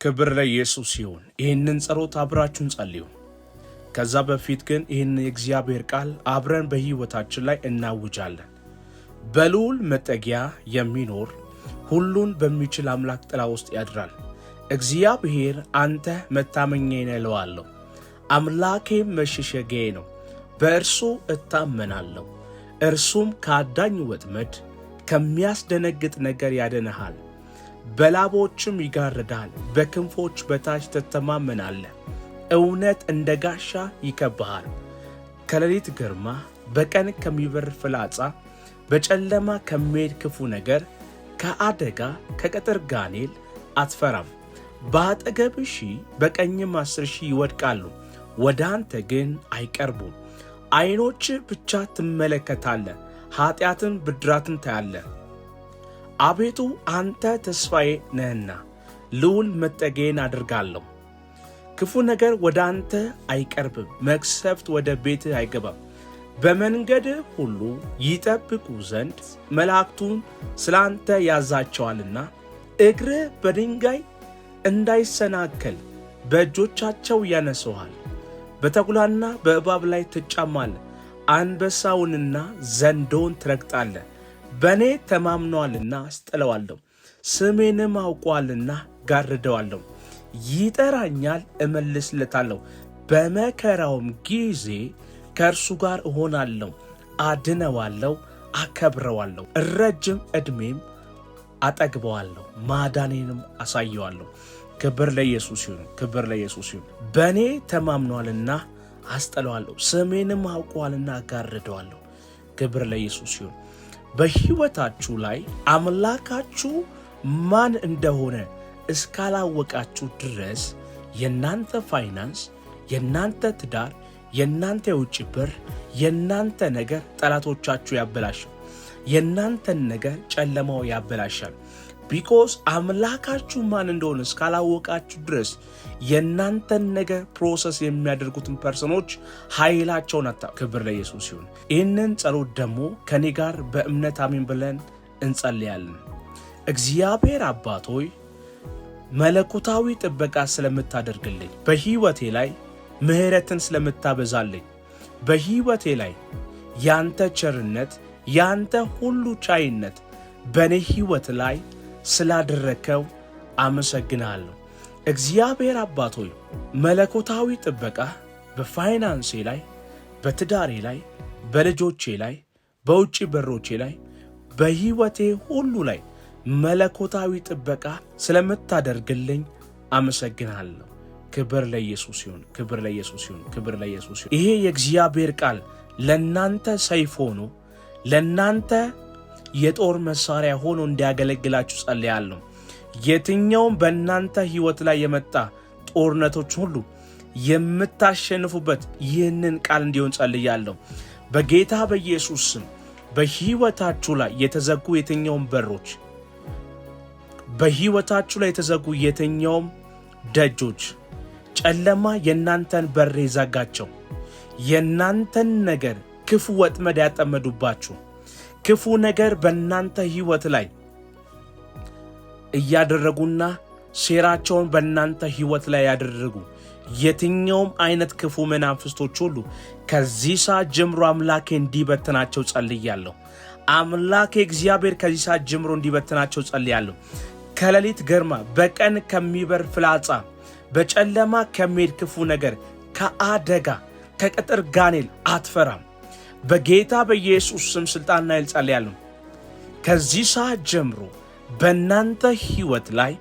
ክብር ለኢየሱስ ይሁን። ይህንን ጸሎት አብራችሁን ጸልዩ። ከዛ በፊት ግን ይህን የእግዚአብሔር ቃል አብረን በሕይወታችን ላይ እናውጃለን። በልዑል መጠጊያ የሚኖር ሁሉን በሚችል አምላክ ጥላ ውስጥ ያድራል። እግዚአብሔር አንተ መታመኛዬ ነህ እለዋለሁ። አምላኬም መሸሸጊያዬ ነው፣ በእርሱ እታመናለሁ። እርሱም ከአዳኝ ወጥመድ ከሚያስደነግጥ ነገር ያድንሃል። በላቦችም ይጋርዳል፣ በክንፎች በታች ትተማመናለህ። እውነት እንደ ጋሻ ይከብሃል። ከሌሊት ግርማ፣ በቀን ከሚበር ፍላጻ፣ በጨለማ ከሚሄድ ክፉ ነገር፣ ከአደጋ ከቀትር ጋኔል አትፈራም። በአጠገብህ 1000 በቀኝም 10,000 ይወድቃሉ፣ ወደ አንተ ግን አይቀርቡም። ዓይኖችህ ብቻ ትመለከታለህ፣ ኃጢአትን ብድራትን ታያለህ። አቤቱ አንተ ተስፋዬ ነህና ልዑል መጠጊያዬን አድርጋለሁ። ክፉ ነገር ወደ አንተ አይቀርብም፣ መቅሰፍት ወደ ቤትህ አይገባም። በመንገድህ ሁሉ ይጠብቁ ዘንድ መላእክቱን ስለ አንተ ያዛቸዋልና፣ እግርህ በድንጋይ እንዳይሰናከል በእጆቻቸው ያነሱሃል። በተኩላና በእባብ ላይ ትጫማለህ፣ አንበሳውንና ዘንዶውን ትረግጣለህ። በእኔ ተማምነዋልና አስጥለዋለሁ፣ ስሜንም አውቋልና ጋርደዋለሁ። ይጠራኛል፣ እመልስለታለሁ፣ በመከራውም ጊዜ ከእርሱ ጋር እሆናለሁ፣ አድነዋለሁ፣ አከብረዋለሁ። ረጅም ዕድሜም አጠግበዋለሁ፣ ማዳኔንም አሳየዋለሁ። ክብር ለኢየሱስ ይሁን፣ ክብር ለኢየሱስ ይሁን። በእኔ ተማምነዋልና አስጥለዋለሁ፣ ስሜንም አውቋልና ጋርደዋለሁ። ክብር ለኢየሱስ ይሁን። በሕይወታችሁ ላይ አምላካችሁ ማን እንደሆነ እስካላወቃችሁ ድረስ የናንተ ፋይናንስ፣ የናንተ ትዳር፣ የናንተ የውጭ በር፣ የናንተ ነገር ጠላቶቻችሁ ያበላሻል። የናንተን ነገር ጨለማው ያበላሻል። ቢኮዝ አምላካችሁ ማን እንደሆነ እስካላወቃችሁ ድረስ የናንተን ነገር ፕሮሰስ የሚያደርጉትን ፐርሰኖች ኃይላቸውን አታ። ክብር ለኢየሱስ ይሁን። ይህንን ጸሎት ደግሞ ከኔ ጋር በእምነት አሜን ብለን እንጸልያለን። እግዚአብሔር አባት ሆይ መለኮታዊ ጥበቃ ስለምታደርግልኝ፣ በሕይወቴ ላይ ምሕረትን ስለምታበዛልኝ፣ በሕይወቴ ላይ ያንተ ቸርነት፣ ያንተ ሁሉ ቻይነት በእኔ ሕይወት ላይ ስላደረከው አመሰግናለሁ። እግዚአብሔር አባት ሆይ መለኮታዊ ጥበቃ በፋይናንሴ ላይ፣ በትዳሬ ላይ፣ በልጆቼ ላይ፣ በውጭ በሮቼ ላይ፣ በሕይወቴ ሁሉ ላይ መለኮታዊ ጥበቃ ስለምታደርግልኝ አመሰግናለሁ። ክብር ለኢየሱስ ይሁን፣ ክብር ለኢየሱስ ይሁን፣ ክብር ለኢየሱስ ይሁን። ይሄ የእግዚአብሔር ቃል ለናንተ ሰይፍ ሆኖ ለናንተ የጦር መሳሪያ ሆኖ እንዲያገለግላችሁ ጸልያለሁ። የትኛውም በእናንተ ሕይወት ላይ የመጣ ጦርነቶች ሁሉ የምታሸንፉበት ይህንን ቃል እንዲሆን ጸልያለሁ። በጌታ በኢየሱስ ስም በሕይወታችሁ ላይ የተዘጉ የትኛውም በሮች፣ በሕይወታችሁ ላይ የተዘጉ የትኛውም ደጆች፣ ጨለማ የናንተን በር የዘጋቸው፣ የናንተን ነገር ክፉ ወጥመድ ያጠመዱባችሁ፣ ክፉ ነገር በእናንተ ሕይወት ላይ እያደረጉና ሴራቸውን በእናንተ ሕይወት ላይ ያደረጉ የትኛውም አይነት ክፉ መናፍስቶች ሁሉ ከዚህ ሰዓት ጀምሮ አምላኬ እንዲበትናቸው ጸልያለሁ። አምላኬ እግዚአብሔር ከዚህ ሰዓት ጀምሮ እንዲበትናቸው ጸልያለሁ። ከሌሊት ግርማ፣ በቀን ከሚበር ፍላጻ፣ በጨለማ ከሚሄድ ክፉ ነገር፣ ከአደጋ ከቀትር ጋኔል አትፈራም። በጌታ በኢየሱስ ስም ሥልጣንና ኃይል ጸልያለሁ። ከዚህ ሰዓት ጀምሮ በእናንተ ሕይወት ላይ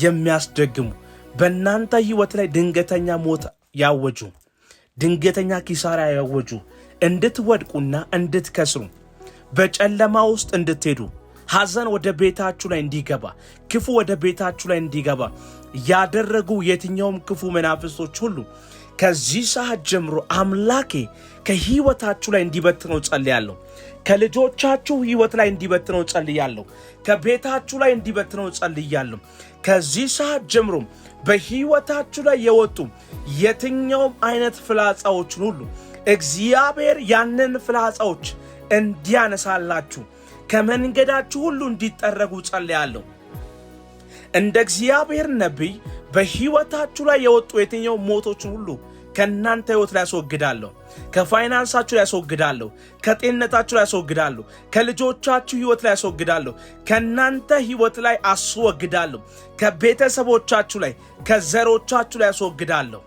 የሚያስደግሙ፣ በእናንተ ሕይወት ላይ ድንገተኛ ሞት ያወጁ፣ ድንገተኛ ኪሳራ ያወጁ፣ እንድትወድቁና እንድትከስሩ፣ በጨለማ ውስጥ እንድትሄዱ፣ ሐዘን ወደ ቤታችሁ ላይ እንዲገባ፣ ክፉ ወደ ቤታችሁ ላይ እንዲገባ ያደረጉ የትኛውም ክፉ መናፍስቶች ሁሉ ከዚህ ሰዓት ጀምሮ አምላኬ ከሕይወታችሁ ላይ እንዲበትነው ጸልያለሁ። ከልጆቻችሁ ሕይወት ላይ እንዲበትነው ጸልያለሁ። ከቤታችሁ ላይ እንዲበትነው ጸልያለሁ። ከዚህ ሰዓት ጀምሮ በሕይወታችሁ ላይ የወጡ የትኛውም አይነት ፍላጻዎችን ሁሉ እግዚአብሔር ያንን ፍላጻዎች እንዲያነሳላችሁ፣ ከመንገዳችሁ ሁሉ እንዲጠረጉ ጸልያለሁ። እንደ እግዚአብሔር ነቢይ በሕይወታችሁ ላይ የወጡ የትኛው ሞቶችን ሁሉ ከእናንተ ሕይወት ላይ ያስወግዳለሁ። ከፋይናንሳችሁ ላይ ያስወግዳለሁ። ከጤንነታችሁ ላይ ያስወግዳለሁ። ከልጆቻችሁ ሕይወት ላይ ያስወግዳለሁ። ከእናንተ ሕይወት ላይ አስወግዳለሁ። ከቤተሰቦቻችሁ ላይ ከዘሮቻችሁ ላይ ያስወግዳለሁ።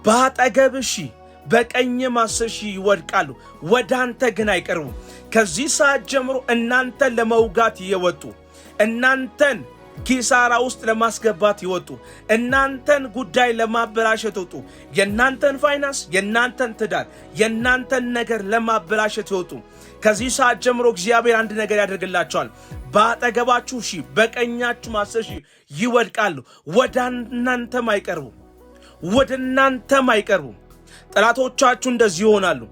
በአጠገብህ ሺህ በቀኝም 10 ሺህ ይወድቃሉ፣ ወደ አንተ ግን አይቀርቡም። ከዚህ ሰዓት ጀምሮ እናንተን ለመውጋት የወጡ እናንተን ኪሳራ ውስጥ ለማስገባት ይወጡ እናንተን ጉዳይ ለማበላሸት ይወጡ የናንተን ፋይናንስ የናንተን ትዳር የናንተን ነገር ለማበላሸት ይወጡ ከዚህ ሰዓት ጀምሮ እግዚአብሔር አንድ ነገር ያደርግላቸዋል። በአጠገባችሁ ሺህ በቀኛችሁ 10 ሺህ ይወድቃሉ፣ ወደ እናንተም አይቀርቡም። ወደ እናንተም አይቀርቡም። ጠላቶቻችሁ እንደዚህ ይሆናሉ።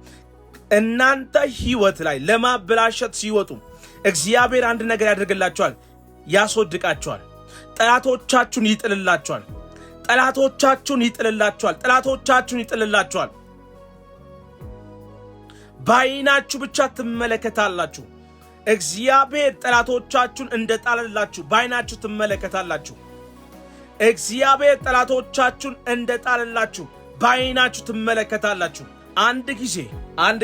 እናንተ ሕይወት ላይ ለማበላሸት ሲወጡ እግዚአብሔር አንድ ነገር ያደርግላቸዋል፣ ያስወድቃቸዋል። ጠላቶቻችሁን ይጥልላቸዋል። ጠላቶቻችሁን ይጥልላቸዋል። ጠላቶቻችሁን ይጥልላቸዋል። በዓይናችሁ ብቻ ትመለከታላችሁ። እግዚአብሔር ጠላቶቻችሁን እንደጣለላችሁ በዓይናችሁ ትመለከታላችሁ። እግዚአብሔር ጠላቶቻችሁን እንደጣለላችሁ በዓይናችሁ ትመለከታላችሁ። አንድ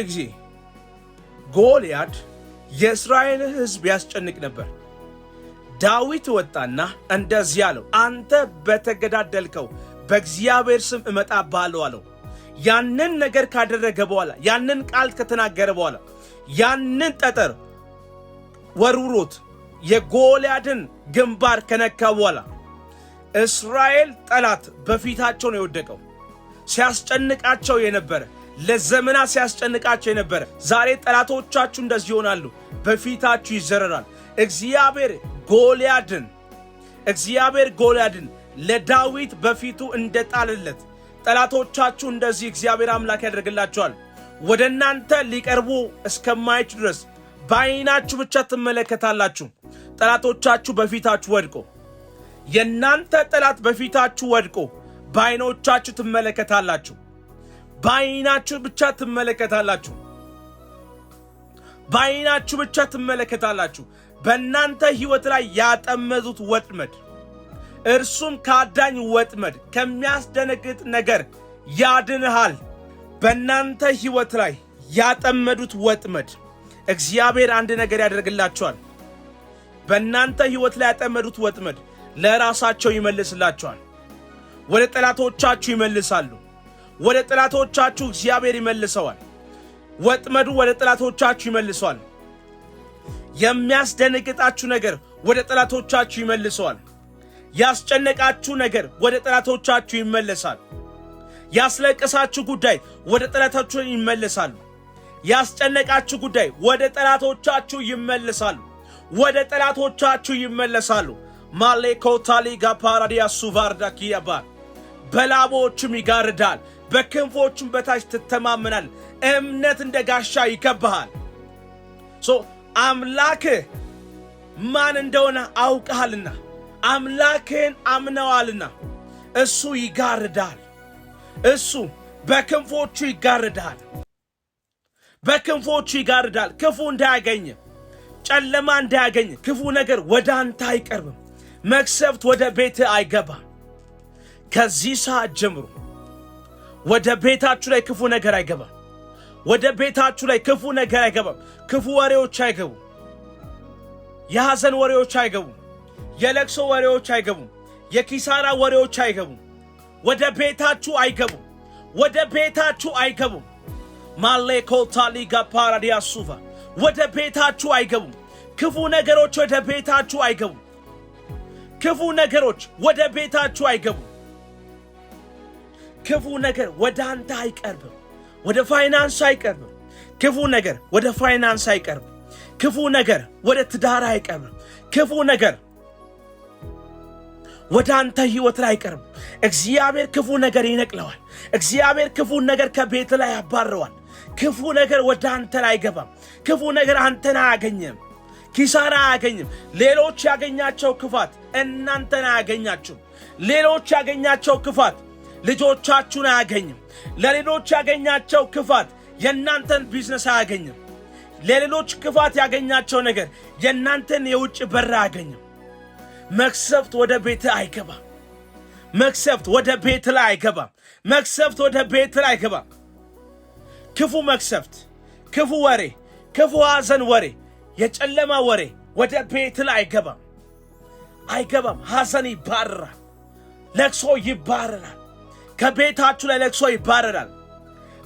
ጊዜ ጎልያድ የእስራኤል ሕዝብ ያስጨንቅ ነበር። ዳዊት ወጣና እንደዚህ አለው፣ አንተ በተገዳደልከው በእግዚአብሔር ስም እመጣብሃለሁ አለው። ያንን ነገር ካደረገ በኋላ ያንን ቃል ከተናገረ በኋላ ያንን ጠጠር ወርውሮት የጎልያድን ግንባር ከነካ በኋላ እስራኤል ጠላት በፊታቸው ነው የወደቀው። ሲያስጨንቃቸው የነበረ ለዘመናት ሲያስጨንቃቸው የነበረ ዛሬ ጠላቶቻችሁ እንደዚህ ይሆናሉ፣ በፊታችሁ ይዘረራል። እግዚአብሔር ጎልያድን ለዳዊት በፊቱ እንደጣለለት ጠላቶቻችሁ እንደዚህ እግዚአብሔር አምላክ ያደርግላቸዋል። ወደ እናንተ ሊቀርቡ እስከማይችሉ ድረስ በዓይናችሁ ብቻ ትመለከታላችሁ። ጠላቶቻችሁ በፊታችሁ ወድቆ የናንተ ጠላት በፊታችሁ ወድቆ በዓይኖቻችሁ ትመለከታላችሁ። በዓይናችሁ ብቻ ትመለከታላችሁ። በዓይናችሁ ብቻ ትመለከታላችሁ። በእናንተ ሕይወት ላይ ያጠመዱት ወጥመድ እርሱም ከአዳኝ ወጥመድ ከሚያስደነግጥ ነገር ያድንሃል። በእናንተ ሕይወት ላይ ያጠመዱት ወጥመድ እግዚአብሔር አንድ ነገር ያደርግላቸዋል። በእናንተ ሕይወት ላይ ያጠመዱት ወጥመድ ለራሳቸው ይመልስላቸዋል። ወደ ጠላቶቻችሁ ይመልሳሉ። ወደ ጠላቶቻችሁ እግዚአብሔር ይመልሰዋል። ወጥመዱ ወደ ጠላቶቻችሁ ይመልሰዋል። የሚያስደነግጣችሁ ነገር ወደ ጠላቶቻችሁ ይመልሰዋል። ያስጨነቃችሁ ነገር ወደ ጠላቶቻችሁ ይመለሳል። ያስለቀሳችሁ ጉዳይ ወደ ጠላቶቻችሁ ይመለሳሉ። ያስጨነቃችሁ ጉዳይ ወደ ጠላቶቻችሁ ይመለሳሉ። ወደ ጠላቶቻችሁ ይመለሳሉ። ማሌኮታሊ ጋፓራዲያ ሱቫርዳኪያባ በላቦችም ይጋርዳል፣ በክንፎችም በታች ትተማመናል። እምነት እንደ ጋሻ ይከብሃል። አምላክህ ማን እንደሆነ አውቀሃልና አምላክህን አምነዋልና እሱ ይጋርዳል። እሱ በክንፎቹ ይጋርዳል። በክንፎቹ ይጋርዳል። ክፉ እንዳያገኝ፣ ጨለማ እንዳያገኝ፣ ክፉ ነገር ወደ አንተ አይቀርብም። መክሰፍት ወደ ቤት አይገባም። ከዚህ ሰዓት ጀምሮ ወደ ቤታችሁ ላይ ክፉ ነገር አይገባም። ወደ ቤታችሁ ላይ ክፉ ነገር አይገባም። ክፉ ወሬዎች አይገቡም። የሐዘን ወሬዎች አይገቡም። የለቅሶ ወሬዎች አይገቡም። የኪሳራ ወሬዎች አይገቡም። ወደ ቤታችሁ አይገቡም። ወደ ቤታችሁ አይገቡም። ማሌኮታሊ ጋፓራዲያ ሱቫ ወደ ቤታችሁ አይገቡም። ክፉ ነገሮች ወደ ቤታችሁ አይገቡም። ክፉ ነገሮች ወደ ቤታችሁ አይገቡም። ክፉ ነገር ወደ አንተ አይቀርብም። ወደ ፋይናንስ አይቀርብም። ክፉ ነገር ወደ ፋይናንስ አይቀርብም። ክፉ ነገር ወደ ትዳር አይቀርብም። ክፉ ነገር ወደ አንተ ሕይወት ላይ አይቀርብም። እግዚአብሔር ክፉ ነገር ይነቅለዋል። እግዚአብሔር ክፉ ነገር ከቤት ላይ ያባረዋል። ክፉ ነገር ወደ አንተ ላይ አይገባም። ክፉ ነገር አንተን አያገኝም። ኪሳራ አያገኝም። ሌሎች ያገኛቸው ክፋት እናንተን አያገኛችሁም። ሌሎች ያገኛቸው ክፋት ልጆቻችሁን አያገኝም። ለሌሎች ያገኛቸው ክፋት የእናንተን ቢዝነስ አያገኝም። ለሌሎች ክፋት ያገኛቸው ነገር የእናንተን የውጭ በር አያገኝም። መቅሰፍት ወደ ቤት አይገባም። መቅሰፍት ወደ ቤት ላይ አይገባም። መቅሰፍት ወደ ቤት ላይ አይገባም። ክፉ መቅሰፍት፣ ክፉ ወሬ፣ ክፉ ሐዘን ወሬ፣ የጨለማ ወሬ ወደ ቤት ላይ አይገባም። አይገባም። ሐዘን ይባረራል። ለቅሶ ይባረራል። ከቤታችሁ ላይ ለቅሶ ይባረራል።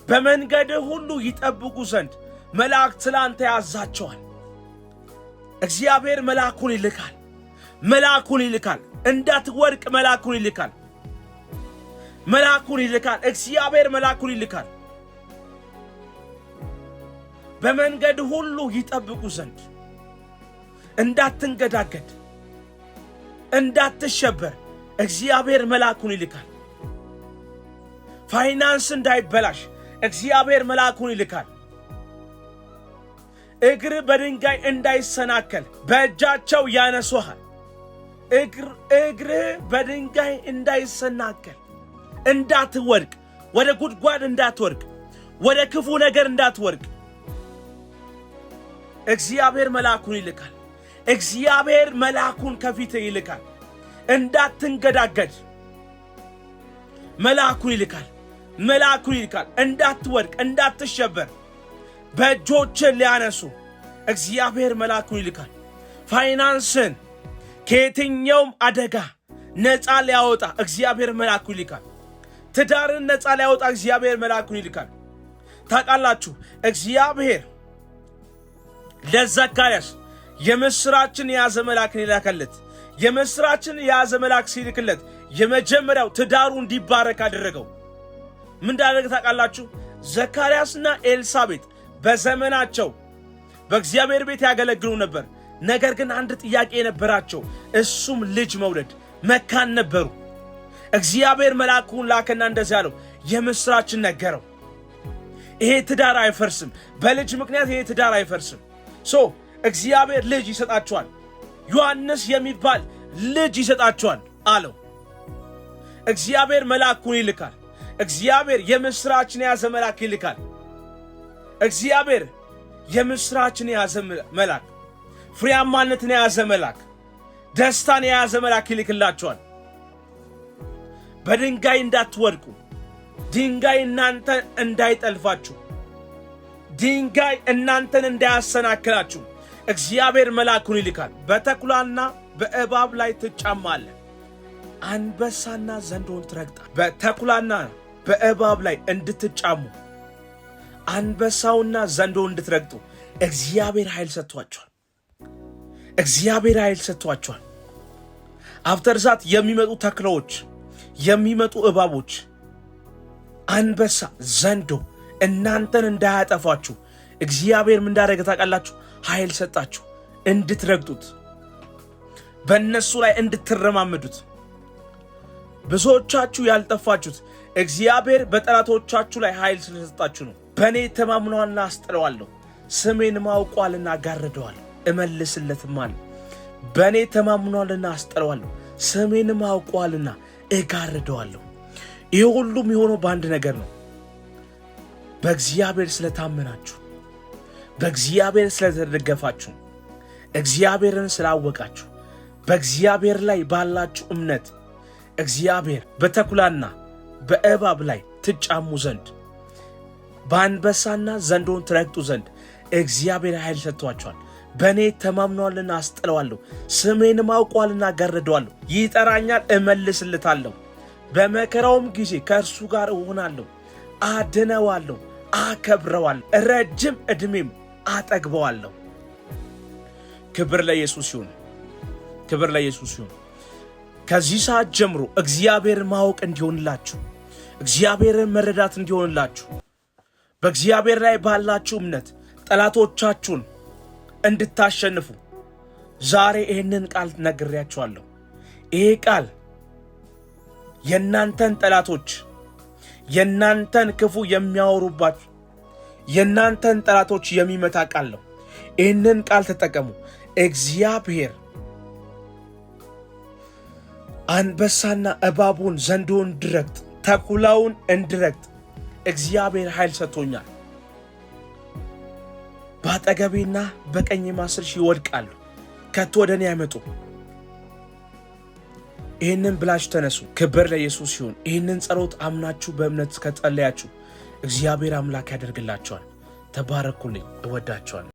በመንገድ ሁሉ ይጠብቁ ዘንድ መላእክት ስላንተ ያዛቸዋል። እግዚአብሔር መልአኩን ይልካል። መልአኩን ይልካል። እንዳትወድቅ መልአኩን ይልካል። መልአኩን ይልካል። እግዚአብሔር መልአኩን ይልካል። በመንገድ ሁሉ ይጠብቁ ዘንድ እንዳትንገዳገድ፣ እንዳትሸበር እግዚአብሔር መልአኩን ይልካል። ፋይናንስ እንዳይበላሽ እግዚአብሔር መልአኩን ይልካል። እግር በድንጋይ እንዳይሰናከል በእጃቸው ያነሱሃል። እግር በድንጋይ እንዳይሰናከል፣ እንዳትወድቅ፣ ወደ ጉድጓድ እንዳትወድቅ፣ ወደ ክፉ ነገር እንዳትወድቅ እግዚአብሔር መልአኩን ይልካል። እግዚአብሔር መልአኩን ከፊት ይልካል። እንዳትንገዳገድ መልአኩን ይልካል። መልአኩን ይልካል። እንዳትወድቅ፣ እንዳትሸበር በእጆችን ሊያነሱ እግዚአብሔር መልአኩን ይልካል። ፋይናንስን ከየትኛውም አደጋ ነፃ ሊያወጣ እግዚአብሔር መልአኩን ይልካል። ትዳርን ነፃ ሊያወጣ እግዚአብሔር መልአኩን ይልካል። ታውቃላችሁ፣ እግዚአብሔር ለዘካርያስ የምስራችን የያዘ መልአክን ይላከለት። የምስራችን የያዘ መልአክ ሲልክለት የመጀመሪያው ትዳሩ እንዲባረክ አደረገው። ምን እንዳደረገ ታውቃላችሁ? ዘካርያስና ኤልሳቤጥ በዘመናቸው በእግዚአብሔር ቤት ያገለግሉ ነበር። ነገር ግን አንድ ጥያቄ ነበራቸው፣ እሱም ልጅ መውለድ። መካን ነበሩ። እግዚአብሔር መልአኩን ላከና እንደዚህ አለው፣ የምስራችን ነገረው። ይሄ ትዳር አይፈርስም። በልጅ ምክንያት ይሄ ትዳር አይፈርስም። እግዚአብሔር ልጅ ይሰጣቸዋል። ዮሐንስ የሚባል ልጅ ይሰጣቸዋል አለው። እግዚአብሔር መልአኩን ይልካል። እግዚአብሔር የምስራችን የያዘ መልአክ ይልካል። እግዚአብሔር የምስራችን የያዘ መልአክ፣ ፍሬያማነትን የያዘ መልአክ፣ ደስታን የያዘ መልአክ ይልክላቸዋል። በድንጋይ እንዳትወድቁ፣ ድንጋይ እናንተን እንዳይጠልፋችሁ፣ ድንጋይ እናንተን እንዳያሰናክላችሁ እግዚአብሔር መልአኩን ይልካል። በተኩላና በእባብ ላይ ትጫማለህ፣ አንበሳና ዘንዶን ትረግጣለህ። በተኩላና በእባብ ላይ እንድትጫሙ፣ አንበሳውና ዘንዶን እንድትረግጡ እግዚአብሔር ኃይል ሰጥቷቸዋል። እግዚአብሔር ኃይል ሰጥቷቸዋል። አፍተር ዛት የሚመጡ ተኩላዎች፣ የሚመጡ እባቦች፣ አንበሳ፣ ዘንዶ እናንተን እንዳያጠፋችሁ እግዚአብሔር ምን እንዳደረገ ታውቃላችሁ? ኃይል ሰጣችሁ እንድትረግጡት፣ በእነሱ ላይ እንድትረማመዱት። ብዙዎቻችሁ ያልጠፋችሁት እግዚአብሔር በጠላቶቻችሁ ላይ ኃይል ስለሰጣችሁ ነው። በእኔ ተማምኗልና አስጥለዋለሁ፣ ስሜን ማውቋልና ጋርደዋለሁ፣ እመልስለትማለሁ። በእኔ ተማምኗልና አስጥለዋለሁ፣ ስሜን ማውቋልና እጋርደዋለሁ። ይህ ሁሉም የሆነው በአንድ ነገር ነው። በእግዚአብሔር ስለታመናችሁ፣ በእግዚአብሔር ስለተደገፋችሁ፣ እግዚአብሔርን ስላወቃችሁ፣ በእግዚአብሔር ላይ ባላችሁ እምነት እግዚአብሔር በተኩላና በእባብ ላይ ትጫሙ ዘንድ፣ በአንበሳና ዘንዶን ትረግጡ ዘንድ እግዚአብሔር ኃይል ሰጥቷችኋል። በእኔ ተማምኗልና አስጥለዋለሁ፣ ስሜንም አውቋልና ጋርደዋለሁ። ይጠራኛል፣ እመልስለታለሁ። በመከራውም ጊዜ ከእርሱ ጋር እሆናለሁ፣ አድነዋለሁ፣ አከብረዋለሁ፣ ረጅም ዕድሜም አጠግበዋለሁ። ክብር ለኢየሱስ ይሁን። ክብር ለኢየሱስ ይሁን። ከዚህ ሰዓት ጀምሮ እግዚአብሔርን ማወቅ እንዲሆንላችሁ፣ እግዚአብሔርን መረዳት እንዲሆንላችሁ፣ በእግዚአብሔር ላይ ባላችሁ እምነት ጠላቶቻችሁን እንድታሸንፉ ዛሬ ይህንን ቃል ነግሬያችኋለሁ። ይሄ ቃል የእናንተን ጠላቶች፣ የእናንተን ክፉ የሚያወሩባችሁ የእናንተን ጠላቶች የሚመታ ቃል ነው። ይህንን ቃል ተጠቀሙ። እግዚአብሔር አንበሳና እባቡን ዘንዶውን እንድረግጥ፣ ተኩላውን እንድረግጥ እግዚአብሔር ኃይል ሰጥቶኛል። በአጠገቤና በቀኝ 10,000 ይወድቃሉ፣ ከቶ ወደ እኔ አይመጡ። ይህንን ብላችሁ ተነሱ። ክብር ለኢየሱስ ይሁን። ይህንን ጸሎት አምናችሁ በእምነት ከጸለያችሁ እግዚአብሔር አምላክ ያደርግላችኋል። ተባረኩልኝ። እወዳችኋለሁ።